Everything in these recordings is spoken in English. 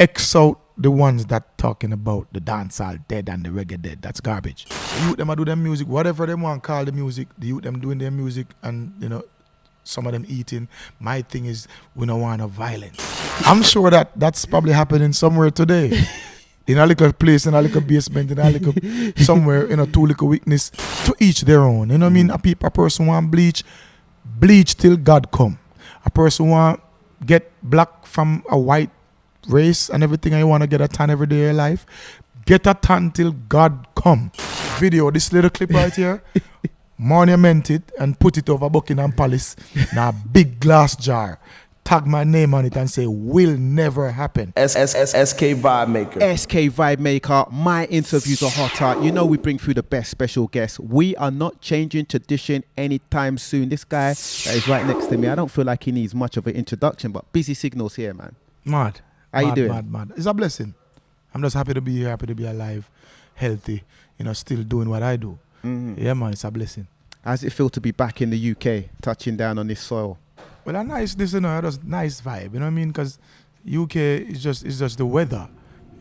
X out the ones that talking about the dancehall dead and the reggae dead. That's garbage. The youth them a do their music, whatever them want call the music. The youth them doing their music, and some of them eating. My thing is, we don't want no violence. I'm sure that that's probably happening somewhere today. In a little place, in a little basement, in a little somewhere, two little weakness. To each their own. You know what I mean? A person want bleach till God come. A person want get black from a white race and everything, and you want to get a tan every day of your life. Get a tan till God come. Video, this little clip right here, monument it and put it over Buckingham Palace in a big glass jar. Tag my name on it and say, will never happen. SK Vibemaker. SK Vibemaker. My interviews are hotter. We bring through the best special guests. We are not changing tradition anytime soon. This guy that is right next to me, I don't feel like he needs much of an introduction, but busy signals here, man. Mad. How you doing? Mad. It's a blessing. I'm just happy to be here, happy to be alive, healthy, still doing what I do. Mm-hmm. Yeah, man, it's a blessing. How does it feel to be back in the UK, touching down on this soil? Well, a nice, just nice vibe, you know what I mean? Because UK is just the weather.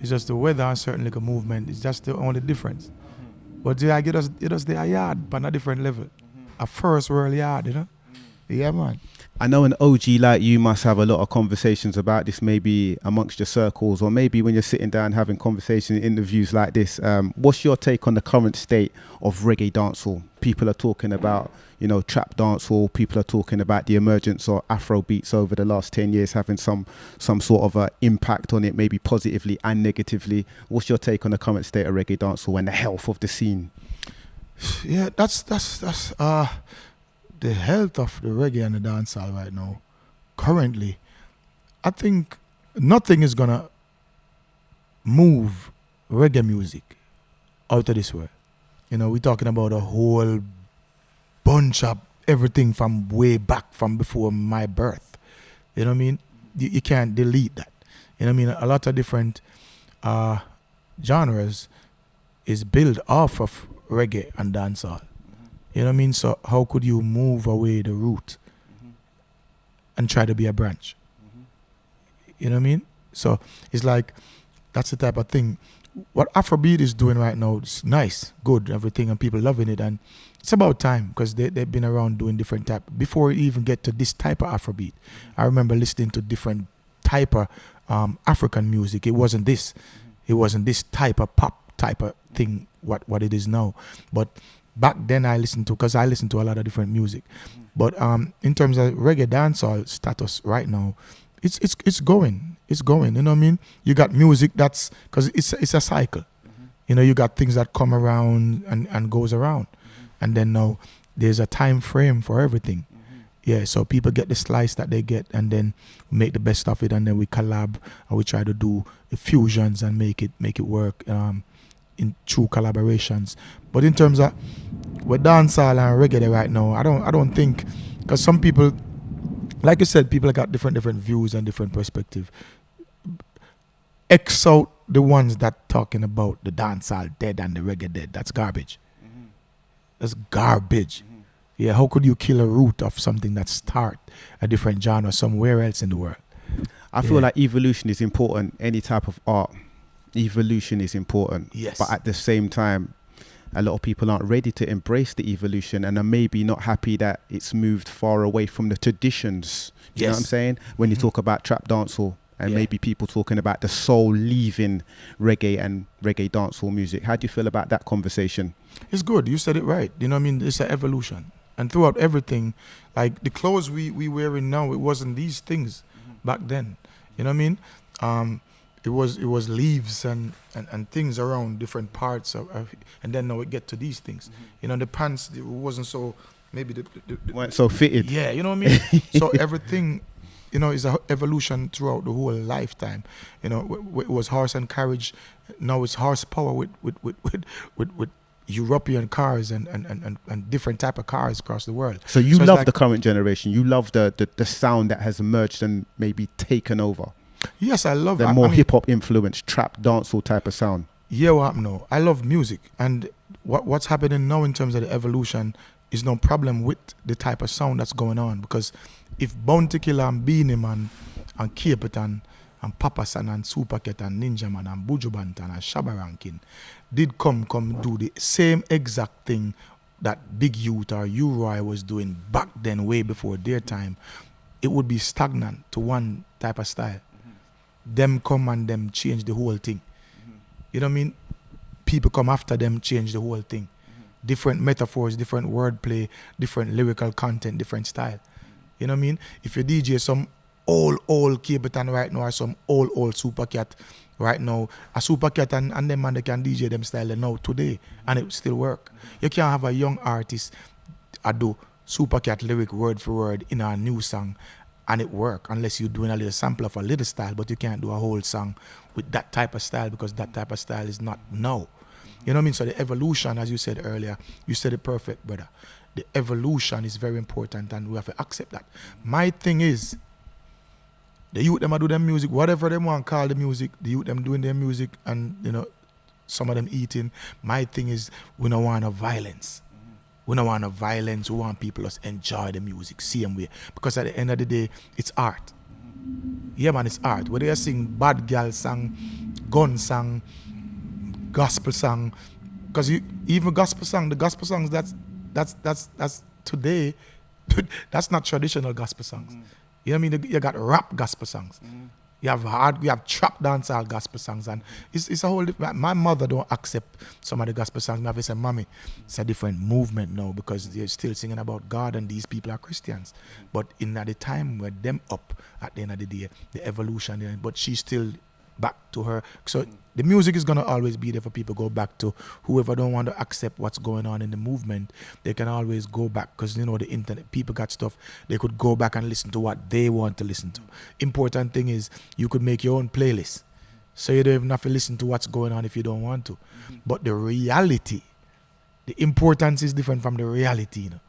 It's just the weather and certainly like a movement. It's just the only difference. Mm-hmm. But yeah, it us the yard, but on a different level. Mm-hmm. A first world yard, Yeah, man. I know an OG like you must have a lot of conversations about this, maybe amongst your circles, or maybe when you're sitting down having conversations, interviews like this. What's your take on the current state of reggae dancehall? People are talking about, trap dancehall. People are talking about the emergence of Afrobeats over the last 10 years having some sort of impact on it, maybe positively and negatively. What's your take on the current state of reggae dancehall and the health of the scene? Yeah, that's the health of the reggae and the dancehall right now. Currently, I think nothing is gonna move reggae music out of this world. We're talking about a whole bunch of everything from way back from before my birth. You know what I mean? You can't delete that. You know what I mean? A lot of different genres is built off of reggae and dancehall. You know what I mean? So how could you move away the root and try to be a branch? You know what I mean? So it's like, that's the type of thing. What Afrobeat is doing right now is nice, good, everything, and people loving it. And it's about time, because they've been around doing different type. Before we even get to this type of Afrobeat, I remember listening to different type of African music. It wasn't this. It wasn't this type of pop type of thing, what it is now. But back then I listened to a lot of different music. But in terms of reggae dancehall status right now, it's going. It's going, you know what I mean? You got music that's, because it's a cycle. You got things that come around and goes around. And then now there's a time frame for everything. Yeah, so people get the slice that they get, and then we make the best of it, and then we collab and we try to do fusions and make it work in true collaborations. But in terms of with dancehall and reggae right now, I don't think, because some people, like you said, people got different views and different perspective. X out the ones that talking about the dancehall dead and the reggae dead. That's garbage. That's garbage. Yeah, how could you kill a root of something that start a different genre somewhere else in the world? I feel like evolution is important. Any type of art, evolution is important. Yes. But at the same time, a lot of people aren't ready to embrace the evolution, and are maybe not happy that it's moved far away from the traditions. You know what I'm saying? When you talk about trap dancehall, and maybe people talking about the soul leaving reggae and reggae dancehall music. How do you feel about that conversation? It's good. You said it right. You know what I mean? It's an evolution. And throughout everything, like the clothes we wearing now, it wasn't these things back then. You know what I mean? It was leaves and things around different parts of and then now it get to these things. The pants, it wasn't so, maybe the weren't so fitted. Yeah, you know what I mean? So everything, is an evolution throughout the whole lifetime. It was horse and carriage. Now it's horsepower with European cars and different type of cars across the world. So you love the current generation. You love the sound that has emerged and maybe taken over. Yes, I love the more hip hop influenced trap dancehall type of sound. Yeah, what no, I love music, and what's happening now in terms of the evolution is no problem with the type of sound that's going on, because if Bounty Killer and Beanie Man and Cape It and and Papa San and Super Cat and Ninja Man and Buju Banton and Shabba Rankin did come do the same exact thing that Big Youth or U-Roy was doing back then, way before their time, it would be stagnant to one type of style. Them come and them change the whole thing. You know what I mean? People come after them, change the whole thing. Different metaphors, different wordplay, different lyrical content, different style. You know what I mean? If you DJ some old Capeton right now or some old Super Cat right now, a Super Cat and them man, they can DJ them style now today and it still work. You can't have a young artist do Super Cat lyric word for word in a new song and it work unless you're doing a little sample of a little style, but you can't do a whole song with that type of style because that type of style is not now. You know what I mean? So the evolution, as you said earlier, you said it perfect, brother. The evolution is very important and we have to accept that. My thing is, the youth them do their music, whatever they want to call the music, the youth them doing their music and, you know, some of them eating. My thing is, we don't want no violence. We don't want no violence. We want people to enjoy the music, same way. Because at the end of the day, it's art. Yeah, man, it's art. Whether you sing bad girl song, gun song, gospel song, because even gospel song, the gospel songs that's today, that's not traditional gospel songs. You know what I mean? You got rap gospel songs. You have trap dancehall gospel songs, and it's a whole different. My mother don't accept some of the gospel songs. I have to say, mommy, it's a different movement now because they're still singing about God and these people are Christians. But in at the time where them up at the end of the day, the evolution, but she's still back to her. So the music is gonna always be there for people to go back to. Whoever don't want to accept what's going on in the movement, they can always go back because you know the internet, people got stuff. They could go back and listen to what they want to listen to. Important thing is you could make your own playlist, so you don't even have to listen to what's going on if you don't want to. But the reality, the importance is different from the reality. You know,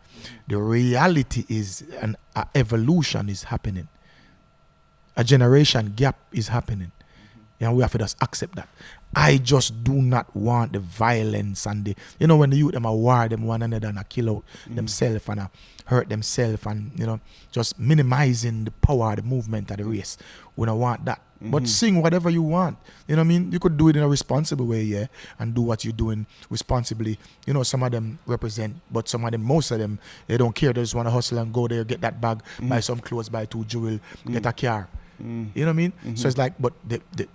the reality is an evolution is happening. A generation gap is happening. And we have to just accept that. I just do not want the violence and the, you know, when the youth them are war them one another and kill out themselves and hurt themselves and, you know, just minimizing the power of the movement of the race. We don't want that. But sing whatever you want. You know what I mean? You could do it in a responsible way, yeah, and do what you're doing responsibly. You know, some of them represent, but some of them, most of them, they don't care. They just want to hustle and go there, get that bag, buy some clothes, buy 2 jewel, get a car. You know what I mean? So it's like, but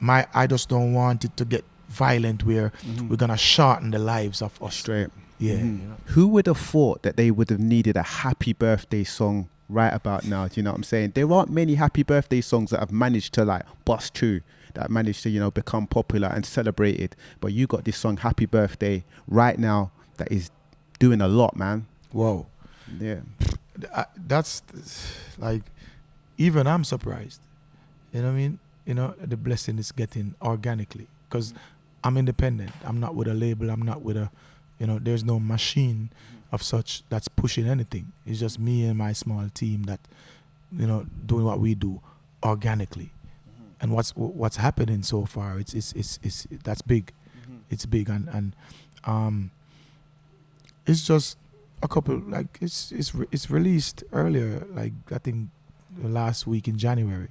I just don't want it to get violent where we're gonna shorten the lives of us. Straight. Yeah. You know? Who would have thought that they would have needed a happy birthday song right about now? Do you know what I'm saying? There aren't many happy birthday songs that have managed to like bust through, that managed to, you know, become popular and celebrated. But you got this song Happy Birthday right now that is doing a lot, man. Whoa. Yeah. That's like, even I'm surprised. You know what I mean? You know, the blessing is getting organically because I'm independent. I'm not with a label. I'm not with a, you know, there's no machine of such that's pushing anything. It's just me and my small team that, you know, doing what we do organically. And what's happening so far, it's that's big. It's big and it's just a couple, like it's released earlier, like I think last week in January.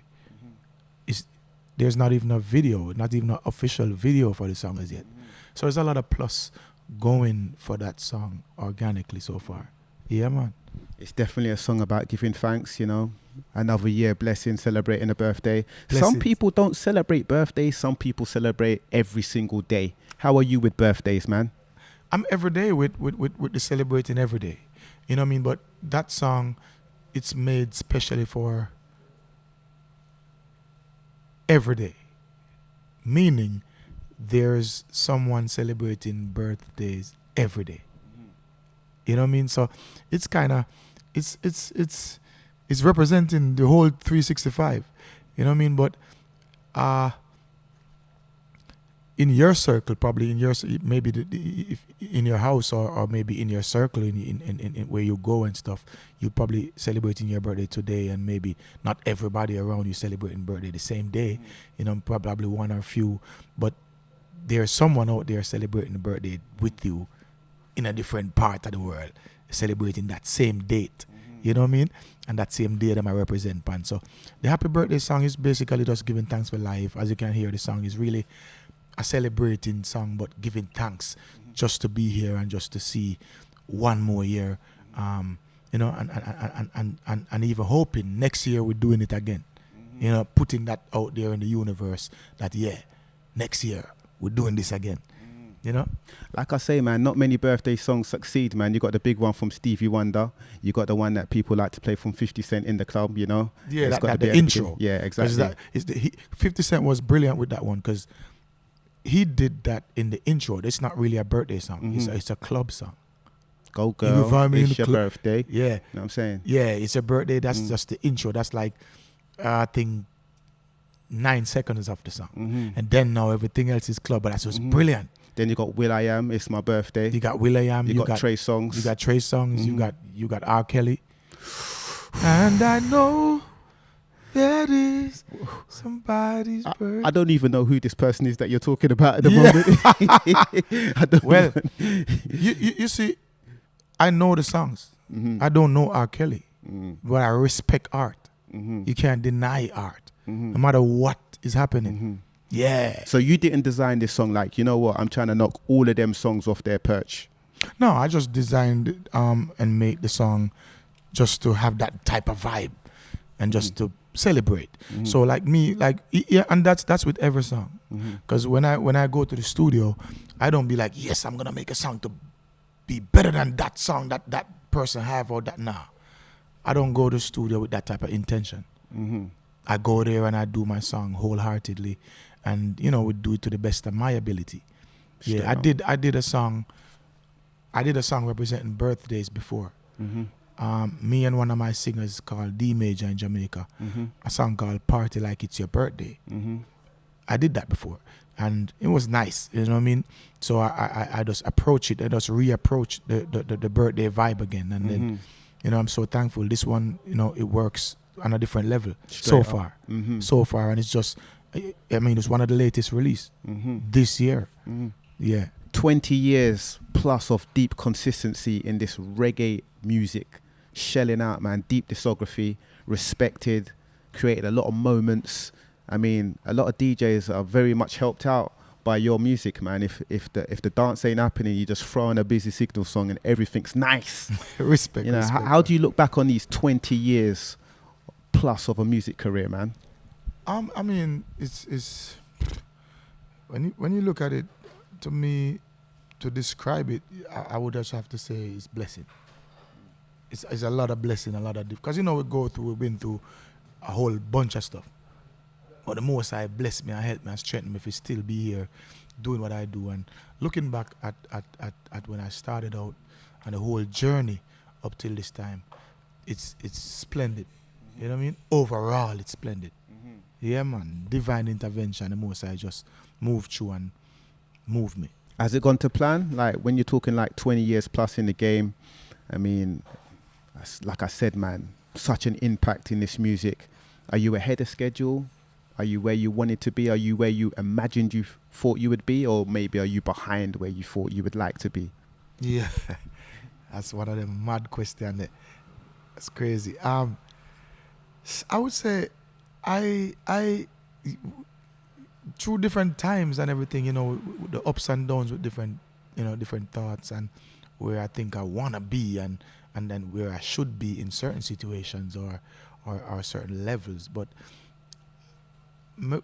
There's not even a video, not even an official video for the song as yet. So there's a lot of plus going for that song organically so far. Yeah, man. It's definitely a song about giving thanks, you know. Another year, blessing, celebrating a birthday. Blessings. Some people don't celebrate birthdays. Some people celebrate every single day. How are you with birthdays, man? I'm every day with the celebrating every day. You know what I mean? But that song, it's made specially for every day, meaning there's someone celebrating birthdays every day. You know what I mean? So it's kind of it's representing the whole 365. You know what I mean? But in your circle, probably in your maybe if in your house or maybe in your circle in where you go and stuff, you probably celebrating your birthday today, and maybe not everybody around you celebrating birthday the same day. You know, probably one or few, but there's someone out there celebrating the birthday with you in a different part of the world, celebrating that same date. You know what I mean? And that same day them I represent pan. So the happy birthday song is basically just giving thanks for life. As you can hear, the song is really a celebrating song, but giving thanks just to be here and just to see one more year. You know, and even hoping next year we're doing it again. You know, putting that out there in the universe that next year we're doing this again. You know, like I say, man, not many birthday songs succeed, man. You got the big one from Stevie Wonder. You got the one that people like to play from 50 Cent in the club. You know, yeah, it's that the the intro. Yeah, exactly. 50 Cent was brilliant with that one because he did that in the intro. It's not really a birthday song. It's a club song. Go You girl, find me in it's the your club. birthday. Yeah, You know what I'm saying? yeah, it's a birthday. That's just the intro. That's like I think 9 seconds of the song, and then now everything else is club. But that's just brilliant. Then you got Will I Am, It's My Birthday. You got Will.i.am. You got Trey Songz. You got Trey Songz. You got R. Kelly. And I know that is somebody's birthday. I don't even know who this person is that you're talking about at the moment. I don't Well, even. you see, I know the songs. I don't know R. Kelly, but I respect art. You can't deny art, no matter what is happening. Yeah. So you didn't design this song like, you know what, I'm trying to knock all of them songs off their perch. No, I just designed and made the song just to have that type of vibe and just to celebrate. So like me, like yeah, and that's with every song. Because when I go to the studio, I don't be like, yes, I'm gonna make a song to be better than that song that person have or that. Nah, I don't go to the studio with that type of intention. I go there and I do my song wholeheartedly, and you know, we do it to the best of my ability. Straight Yeah, I did a song representing birthdays before. Me and one of my singers called D Major in Jamaica, a song called Party Like It's Your Birthday. I did that before, and it was nice, you know what I mean? So I just approach it, I just reapproach the birthday vibe again, and then, you know, I'm so thankful. This one, you know, it works on a different level so far, and it's just, I mean, it's one of the latest release this year. Yeah. 20 years plus of deep consistency in this reggae music, shelling out, man, deep discography, respected, created a lot of moments. I mean, a lot of DJs are very much helped out by your music, man. If the dance ain't happening, you just throw in a Busy Signal song and everything's nice. Respect. You know, respect, how do you look back on these 20 years plus of a music career, man? I mean, it's when you look at it, to me, to describe it, I would just have to say it's blessing. It's a lot of blessing, a lot of because you know we've been through a whole bunch of stuff. But the Most High bless me and help me and strengthen me to still be here doing what I do. And looking back at when I started out and the whole journey up till this time, it's splendid. You know what I mean? Overall, it's splendid. Yeah, man. Divine intervention. The Most High just moved through and moved me. Has it gone to plan? Like when you're talking like 20 years plus in the game, I mean, like I said, man, such an impact in this music. Are you ahead of schedule? Are you where you wanted to be? Are you where you imagined you thought you would be? Or maybe are you behind where you thought you would like to be? Yeah, that's one of them mad questions. That's crazy. I would say I through different times and everything, you know, the ups and downs with different thoughts and where I think I want to be and then where I should be in certain situations or certain levels. But me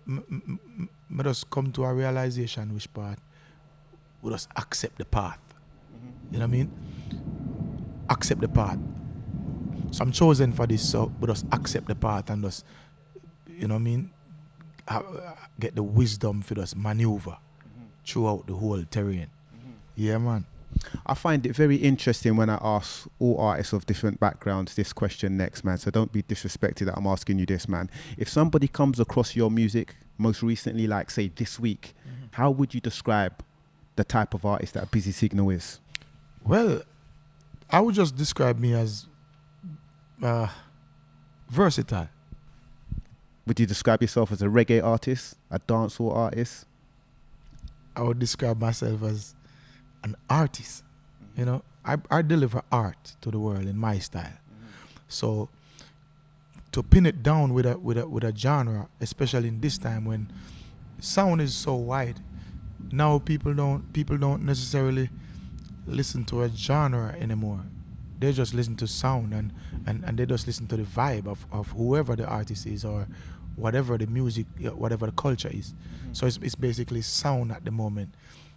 just come to a realization which part we just accept the path. You know what I mean? Accept the path. So I'm chosen for this, so we just accept the path and just, you know what I mean, get the wisdom for us maneuver throughout the whole terrain. Yeah, man. I find it very interesting when I ask all artists of different backgrounds this question next, man. So don't be disrespected that I'm asking you this, man. If somebody comes across your music most recently, like say this week, how would you describe the type of artist that Busy Signal is? Well, I would just describe me as versatile. Would you describe yourself as a reggae artist, a dancehall artist? I would describe myself as an artist. You know, I deliver art to the world in my style. So to pin it down with a genre, especially in this time when sound is so wide, now people don't necessarily listen to a genre anymore. They just listen to sound, and they just listen to the vibe of whoever the artist is, or whatever the music, whatever the culture is. So it's basically sound at the moment.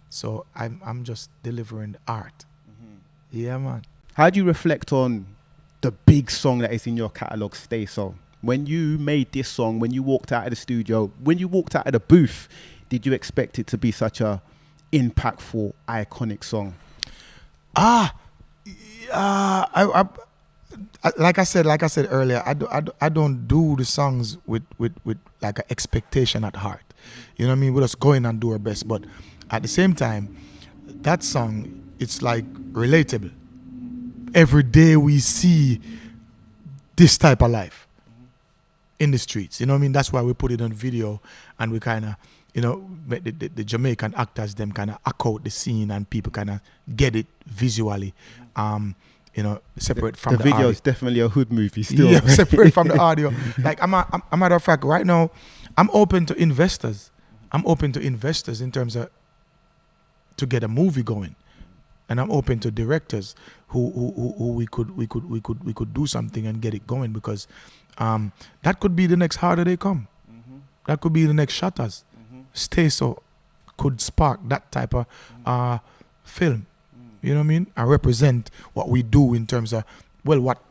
So I'm just delivering art. Yeah, man. How do you reflect on the big song that is in your catalog, Stay So? When you made this song, when you walked out of the studio, when you walked out of the booth, did you expect it to be such a impactful, iconic song? Like I said earlier, I don't do the songs with like an expectation at heart. You know what I mean? We're just going and do our best, but at the same time, that song, it's like relatable. Every day we see this type of life in the streets. You know what I mean? That's why we put it on video, and we kind of, you know, the Jamaican actors, them kind of echo the scene, and people kind of get it visually. You know, separate from the video audio. is definitely a hood movie still. Yeah, separate from the audio. Like, I'm a matter of fact, right now, I'm open to investors. I'm open to investors in terms of to get a movie going, and I'm open to directors who we could do something and get it going, because that could be the next Harder They Come. That could be the next Shutters. Stay So could spark that type of film. You know what I mean? And represent what we do in terms of, well, what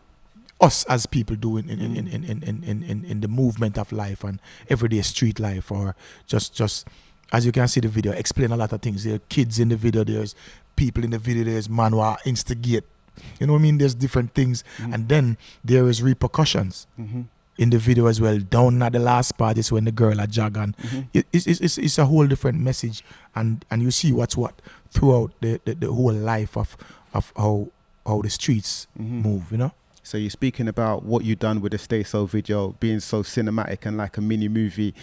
us as people do in the movement of life and everyday street life, or just as you can see the video, explain a lot of things. There are kids in the video, there's people in the video, there's man who are instigate. You know what I mean? There's different things. And then there is repercussions in the video as well. Down at the last part is when the girl are jog, and it's a whole different message, and you see what's what throughout the whole life of how the streets move, you know? So you're speaking about what you've done with the Stay So video being so cinematic and like a mini movie,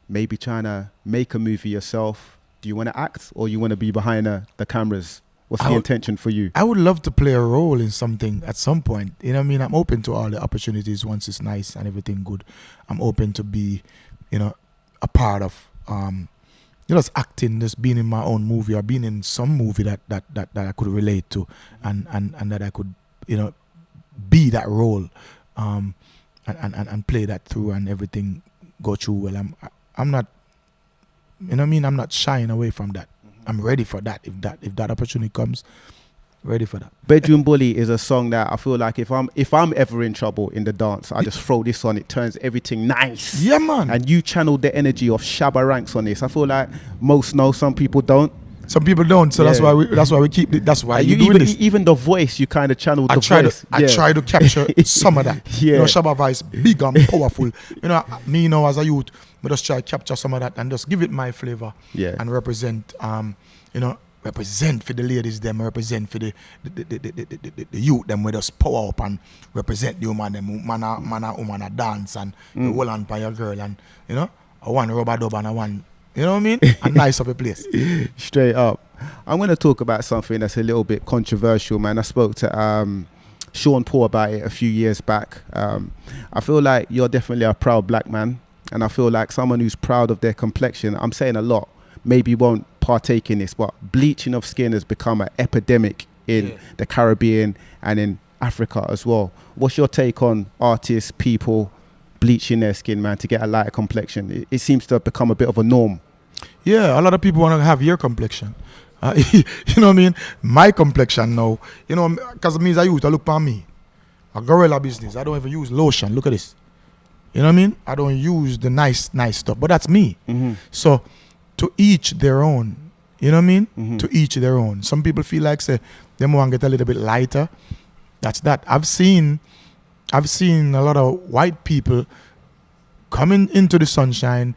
maybe trying to make a movie yourself. Do you want to act, or you want to be behind the cameras? What's the intention for you? I would love to play a role in something at some point. You know what I mean? I'm open to all the opportunities once it's nice and everything good. I'm open to be, you know, a part of, just acting, just being in my own movie, or being in some movie that I could relate to, and that I could, you know, be that role, and play that through, and everything go through well. I'm not, you know what I mean? I'm not shying away from that. I'm ready for that. If that opportunity comes, ready for that. Bedroom Bully is a song that I feel like if I'm ever in trouble in the dance, I just throw this on. It turns everything nice. Yeah, man. And you channeled the energy of Shabba Ranks on this. I feel like most know, some people don't. Some people don't, so that's why we keep it. That's why you doing this. Even the voice, you kind of channeled the voice. I try to capture some of that. Yeah. You know, Shabba voice, big and powerful. You know, me, you know, as a youth, I just try to capture some of that and just give it my flavor. Yeah. And represent, you know, represent for the ladies, them represent for the youth, them with us power up and represent the woman, them man and woman a dance, and the whole on by your girl, and you know, I want rubber dub and I want, you know what I mean? A nice up a place. Straight up. I'm going to talk about something that's a little bit controversial, man. I spoke to Sean Paul about it a few years back. I feel like you're definitely a proud black man, and I feel like someone who's proud of their complexion. I'm saying a lot, maybe won't partake in this, but bleaching of skin has become an epidemic in the Caribbean and in Africa as well. What's your take on artists, people bleaching their skin, man, to get a lighter complexion? It seems to have become a bit of a norm. Yeah, a lot of people want to have your complexion. You know what I mean? My complexion now, you know, because it means I look for me. A gorilla business. I don't even use lotion. Look at this. You know what I mean? I don't use the nice stuff, but that's me. So to each their own. You know what I mean? To each their own. Some people feel like, say, they want to get a little bit lighter. That's that. I've seen a lot of white people coming into the sunshine,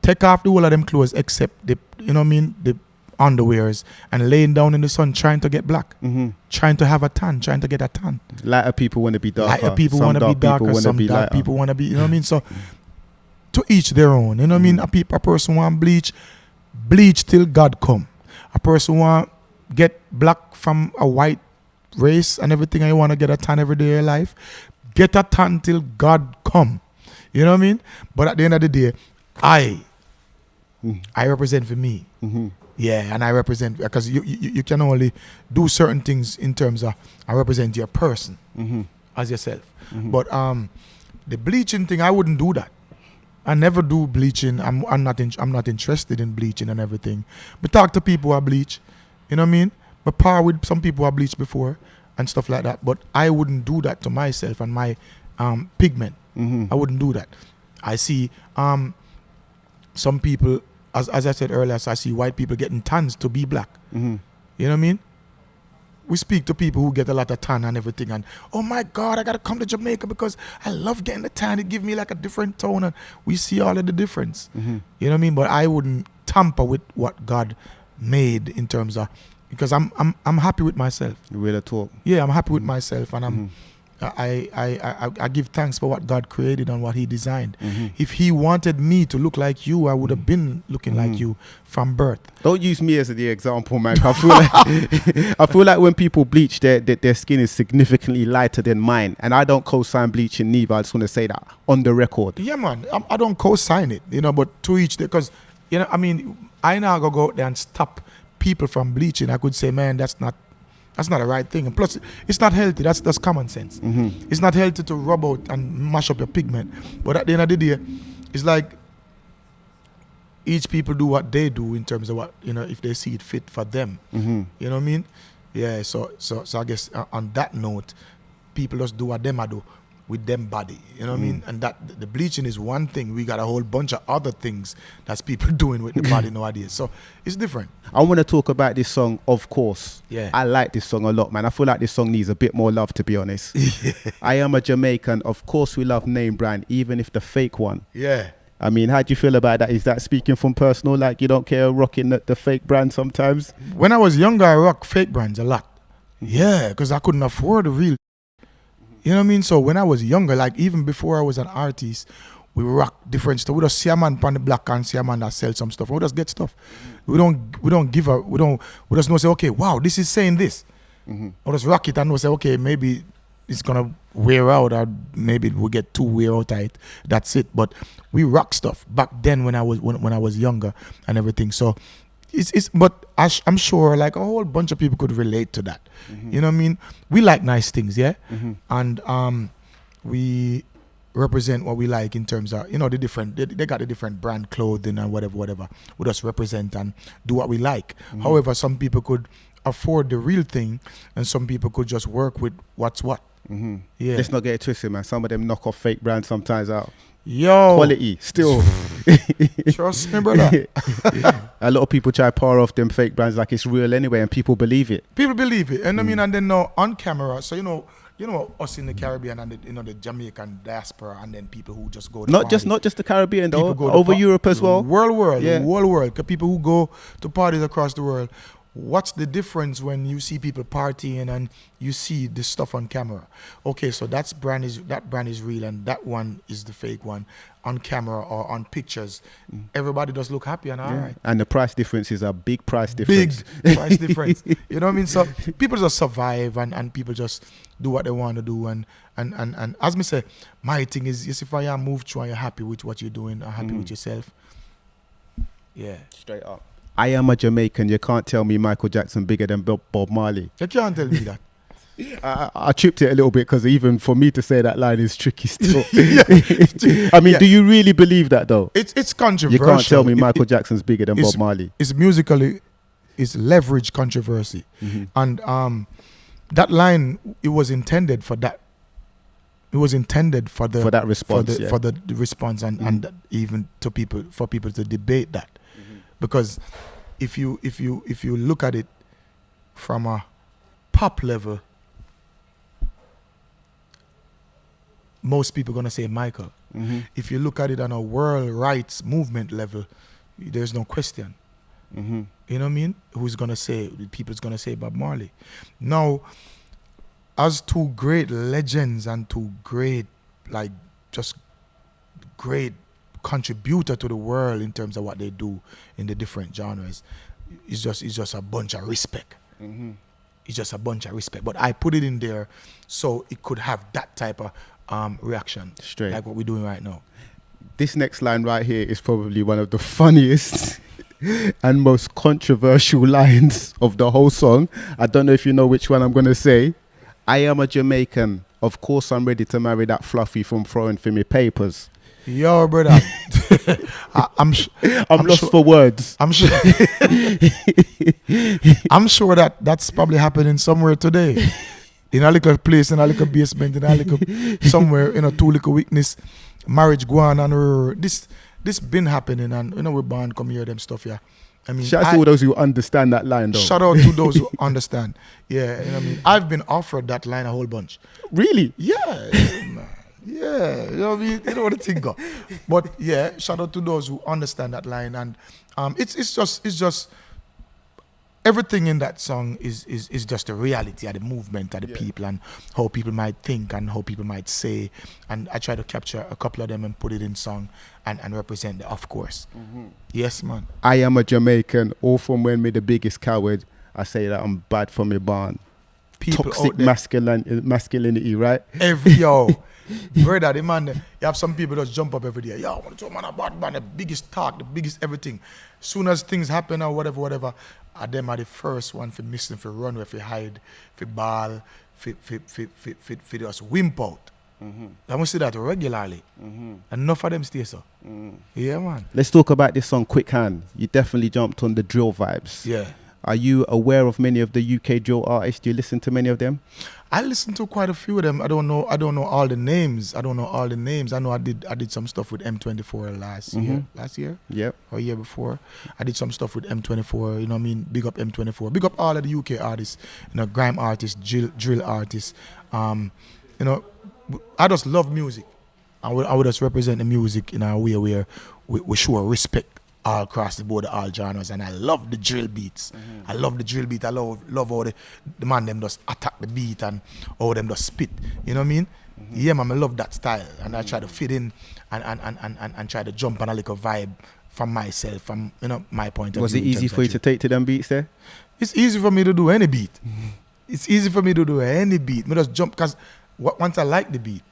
take off the whole of them clothes except the, you know what I mean, the underwears, and laying down in the sun trying to get black, trying to have a tan, trying to get a tan. Lighter people want to be darker. Lighter people want to be darker. Some dark people want to be, you know what I mean? So to each their own. You know what I mean? A person want bleach till God come. A person want get black from a white race and everything, and you want to get a tan every day of your life, get a tan till God come. You know what I mean? But at the end of the day, I represent for me. Yeah, and I represent, because you can only do certain things in terms of, I represent your person as yourself. But the bleaching thing, I wouldn't do that. I never do bleaching. I'm not interested in bleaching and everything. But talk to people who are bleach, you know what I mean? But par with some people who are bleached before and stuff like that. But I wouldn't do that to myself and my pigment. I wouldn't do that. I see some people, as I said earlier, so I see white people getting tans to be black. You know what I mean? We speak to people who get a lot of tan and everything, and oh my God, I gotta come to Jamaica because I love getting the tan. It gives me like a different tone, and we see all of the difference. You know what I mean? But I wouldn't tamper with what God made in terms of, because I'm happy with myself. Real talk. Yeah, I'm happy with myself, and I give thanks for what God created and what He designed. If He wanted me to look like you, I would have been looking like you from birth. Don't use me as the example, man. I feel like I feel like when people bleach, their skin is significantly lighter than mine, and I don't co-sign bleaching neither. I just want to say that on the record. Yeah, man, I don't co-sign it, you know, but to each day, because, you know, I mean, I now go out there and stop people from bleaching. I could say, man, that's not the right thing. And plus, it's not healthy. That's common sense. It's not healthy to rub out and mash up your pigment. But at the end of the day, it's like each people do what they do in terms of what, you know, if they see it fit for them. You know what I mean? Yeah, so I guess on that note, people just do what them I do with them body. You know what I mean? And that the bleaching is one thing. We got a whole bunch of other things that's people doing with the body nowadays. So it's different. I want to talk about this song, Of Course. Yeah. I like this song a lot, man. I feel like this song needs a bit more love, to be honest. I am a Jamaican. Of course we love name brand, even if the fake one. Yeah. I mean, how do you feel about that? Is that speaking from personal? Like, you don't care rocking the fake brand sometimes? When I was younger, I rocked fake brands a lot. Yeah, because I couldn't afford the real. You know what I mean? So when I was younger, like even before I was an artist, we rock different stuff. We just see a man on the block and see a man that sell some stuff. We just get stuff. We just know, say, okay, wow, this is saying this. We just rock it and we say, okay, maybe it's gonna wear out, or maybe it will get too wear out tight. That's it. But we rock stuff back then when I was younger and everything. So but I'm sure like a whole bunch of people could relate to that. You know what I mean? We like nice things, yeah? And we represent what we like in terms of, you know, the different, they got the different brand clothing and whatever. We just represent and do what we like. However, some people could afford the real thing and some people could just work with what's what. Yeah. Let's not get it twisted, man. Some of them knock off fake brands sometimes out. Yo, quality still. Trust me, brother. A lot of people try to power off them fake brands like it's real anyway, and people believe it. People believe it, and I mean, and then now on camera. So you know us in the Caribbean and the Jamaican diaspora, and then people who just go to not just the Caribbean though, over Europe as well. World, yeah. Whole world. 'Cause people who go to parties across the world. What's the difference when you see people partying and you see this stuff on camera? Okay, so that brand is real and that one is the fake one on camera or on pictures. Everybody does look happy and all right. And the price difference is a big price difference. Big price difference. You know what I mean? So people just survive and people just do what they want to do and as me say, my thing is if I am moved through and you're happy with what you're doing, I'm happy with yourself. Yeah. Straight up. I am a Jamaican. You can't tell me Michael Jackson bigger than Bob Marley. You can't tell me that. I tripped it a little bit because even for me to say that line is tricky still. I mean, do you really believe that though? It's controversial. You can't tell me Michael Jackson's bigger than Bob Marley. It's musically, it's leverage controversy. And that line, it was intended for that. It was intended for that response, for the response and even for people to debate that. Because if you look at it from a pop level, most people are gonna say Michael. If you look at it on a world rights movement level, there's no question. You know what I mean? People's gonna say Bob Marley. Now, as two great legends and two great, great contributor to the world in terms of what they do in the different genres, it's just a bunch of respect. It's just a bunch of respect. But I put it in there so it could have that type of reaction. Straight. Like what we're doing right now. This next line right here is probably one of the funniest and most controversial lines of the whole song. I don't know if you know which one I'm going to say. I am a Jamaican. Of course I'm ready to marry that fluffy from throwing for me papers. Yo, brother. I'm lost sure, for words. I'm sure. I'm sure that's probably happening somewhere today. In a little place, in a little basement, in a little somewhere, two little weakness, marriage go on, and this been happening, and we're born come hear them stuff, yeah. I mean, shout out to all those who understand that line, though. Shout out to those who understand. Yeah, you know what I mean. I've been offered that line a whole bunch. Really? Yeah, man. Yeah, you know what I mean. You know what I think of. But yeah, shout out to those who understand that line, and it's just everything in that song is just the reality of the movement of the people and how people might think and how people might say, and I try to capture a couple of them and put it in song and represent the of course. Yes, man. I am a Jamaican, all from when me the biggest coward. I say that I'm bad for me barn. People toxic masculinity, right? Brother, the man, you have some people just jump up every day. Yo, I want to talk, man, about man, the biggest talk, the biggest everything. Soon as things happen or whatever, them are the first one for missing, for run, for hide, for ball, for just wimp out. I must see that regularly. Enough of them stay so. Yeah, man. Let's talk about this song, Quick Hand. You definitely jumped on the drill vibes. Yeah. Are you aware of many of the UK drill artists? Do you listen to many of them? I listen to quite a few of them. I don't know all the names. I know I did some stuff with M24 last year. Yep. Or year before. I did some stuff with M24, you know what I mean? Big up M24. Big up all of the UK artists, grime artists, drill artists. I just love music. I would just represent the music in a way where we show respect all across the board, all genres, and I love the drill beats. I love the drill beat. I love how the man them just attack the beat and how them just spit. You know what I mean? Yeah, man, I love that style, and I try to fit in and try to jump on a little vibe from myself, from my point of view. Was it easy for you to take to them beats there? It's easy for me to do any beat. It's easy for me to do any beat. Me just jump because once I like the beat,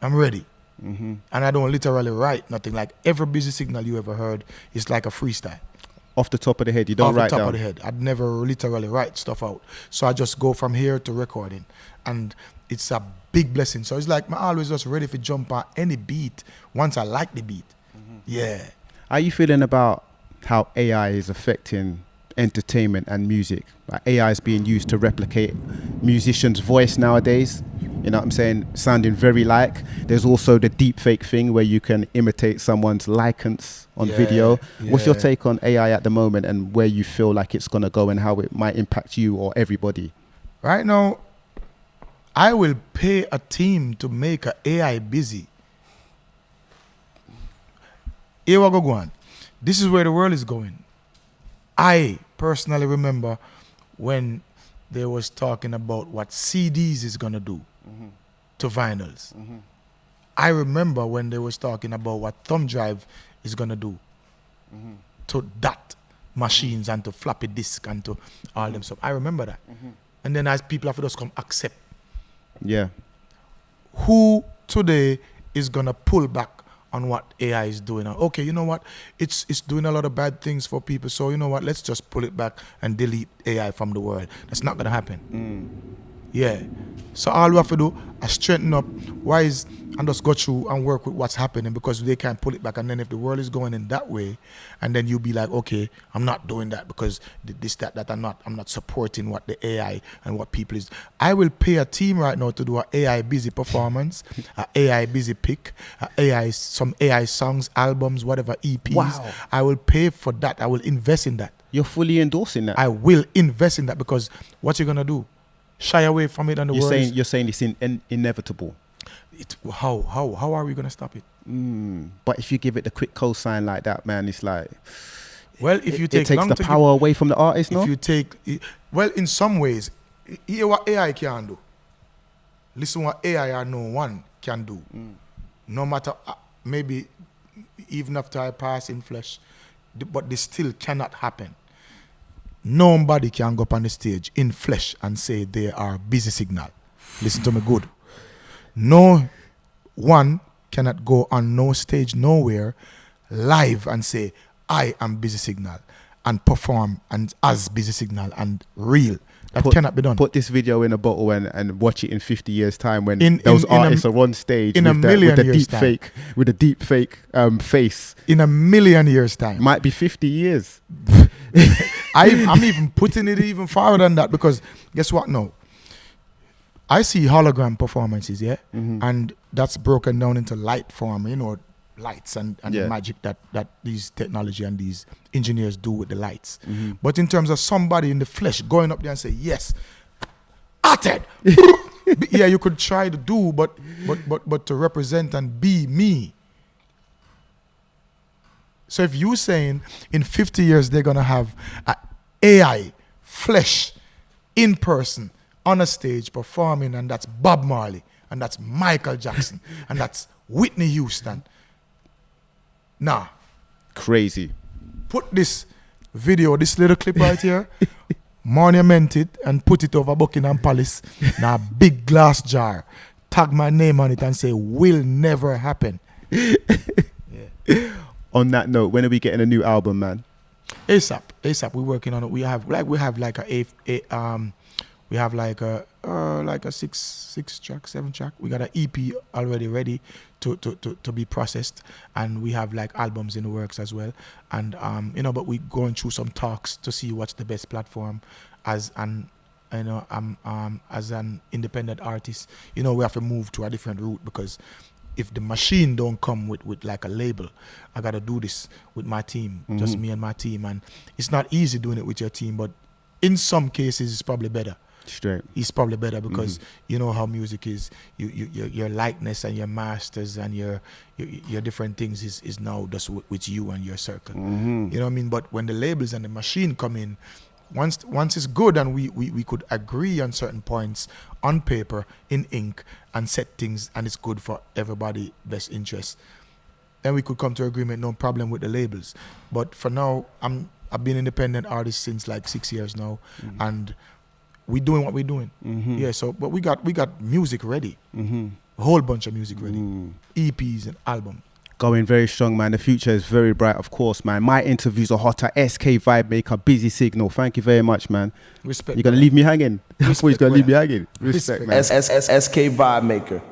I'm ready. And I don't literally write nothing. Like every busy signal you ever heard is like a freestyle. Off the top of the head, you don't write down? Off the top of the head. I'd never literally write stuff out. So I just go from here to recording. And it's a big blessing. So it's like I'm always just ready to jump on any beat once I like the beat. Yeah. How are you feeling about how AI is affecting entertainment and music? Like AI is being used to replicate musicians' voice nowadays. You know what I'm saying? Sounding very like. There's also the deepfake thing where you can imitate someone's likeness on video. What's your take on AI at the moment and where you feel like it's going to go and how it might impact you or everybody? Right now, I will pay a team to make an AI busy. Here we go on. This is where the world is going. I personally remember when they was talking about what CDs is going to do to vinyls. I remember when they was talking about what thumb drive is going to do to that machines and to floppy disk and to all them stuff. I remember that. And then as people have to just come accept. Yeah. Who today is going to pull back on what AI is doing? Okay, you know what? It's doing a lot of bad things for people. So you know what? Let's just pull it back and delete AI from the world. That's not going to happen. Yeah. So all we have to do is straighten up, wise, and just go through and work with what's happening because they can't pull it back. And then if the world is going in that way, and then you'll be like, okay, I'm not doing that because this, that, I'm not supporting what the AI and what people is. I will pay a team right now to do an AI busy performance, an AI busy pick, some AI songs, albums, whatever, EPs. Wow. I will pay for that. I will invest in that. You're fully endorsing that. I will invest in that because what you're going to do? Shy away from it and the world. You're saying it's inevitable. How are we going to stop it? But if you give it the quick cosign like that, man, it's like, well, if you take it takes the power away from the artist, no? If you take, well, in some ways, hear what AI can do. Listen what AI or no one can do. No matter, maybe even after I pass in flesh, but this still cannot happen. Nobody can go up on the stage in flesh and say they are busy signal. Listen to me good. No one cannot go on no stage nowhere live and say, I am Busy Signal, and perform and as Busy Signal and real. That cannot be done. Put this video in a bottle and watch it in 50 years' time when those artists are on stage with the deep fake face. In a million years' time. Might be 50 years. I'm even putting it even farther than that, because guess what now? I see hologram performances, yeah? And that's broken down into light form, you know, lights and the magic that these technology and these engineers do with the lights. But in terms of somebody in the flesh going up there and say, yes, Arted! Yeah, you could try to do, but to represent and be me. So if you're saying in 50 years they're going to have AI, flesh, in person, on a stage performing, and that's Bob Marley, and that's Michael Jackson, and that's Whitney Houston. Nah. Crazy. Put this video, this little clip right here, monument it, and put it over Buckingham Palace in a big glass jar. Tag my name on it and say, will never happen. Yeah. On that note, when are we getting a new album, man? ASAP. We're working on it. We have like a 6 track, 7 track. We got an EP already ready to be processed, and we have like albums in the works as well. And but we're going through some talks to see what's the best platform as an independent artist. You know, we have to move to a different route, because if the machine don't come with like a label, I gotta do this with my team, just me and my team. And it's not easy doing it with your team, but in some cases it's probably better. Straight. It's probably better, because you know how music is. Your likeness and your masters and your different things is now just with you and your circle. You know what I mean? But when the labels and the machine come in, once it's good and we could agree on certain points on paper, in ink, and set things, and it's good for everybody, best interest, then we could come to agreement, no problem with the labels. But for now, I've been independent artist since like 6 years now, and we doing what we're doing. Yeah, so but we got music ready. A whole bunch of music ready. EPs and albums. Going very strong, man. The future is very bright, of course, man. My interviews are hotter. SK Vibemaker, Busy Signal. Thank you very much, man. Respect. You're going to leave me hanging? I thought you was going to leave me hanging. Respect, man. SK Vibemaker.